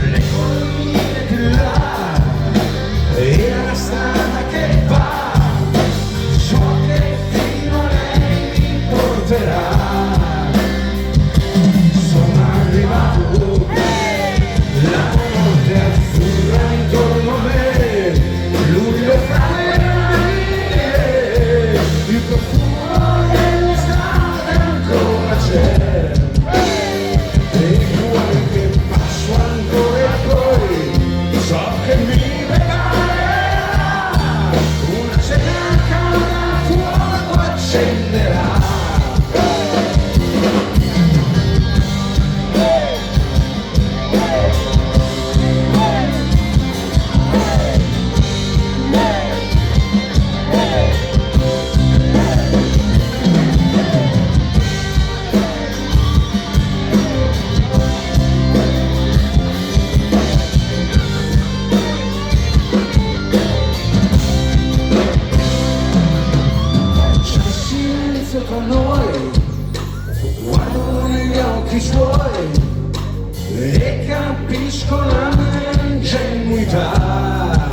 Le colline di là e la strada che va, ciò che fino a lei mi porterà. Sono arrivato, la notte azzurra intorno a me, luglio fra le mie, il profumo delle strade ancora c'è. Tra noi, guardo negli occhi suoi e capisco la mia ingenuità.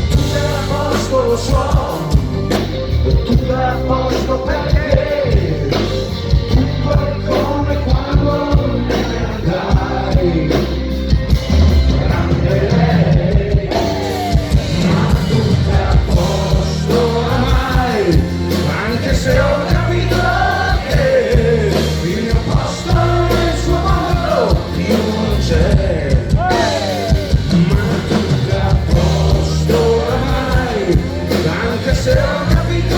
Tutto è a posto, lo so, tutto è a posto perché tutto è come quando me ne andai. Grande lei, ma tutto è a posto oramai. Anche se ho capito che il mio posto nel suo mondo più non c'è, ma tutto è a posto oramai. Anche se ho capito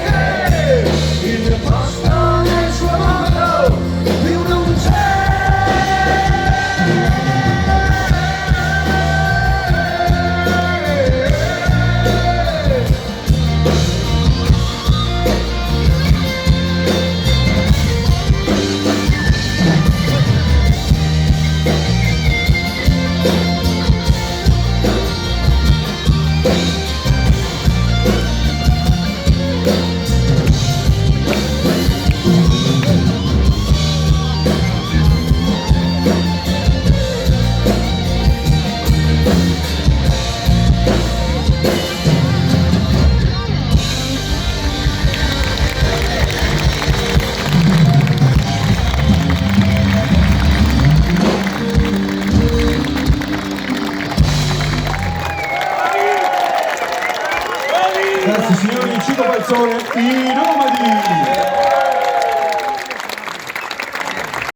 che il mio posto nel suo mondo più non c'è. Grazie signori, Cino Balzone, i Nomadi!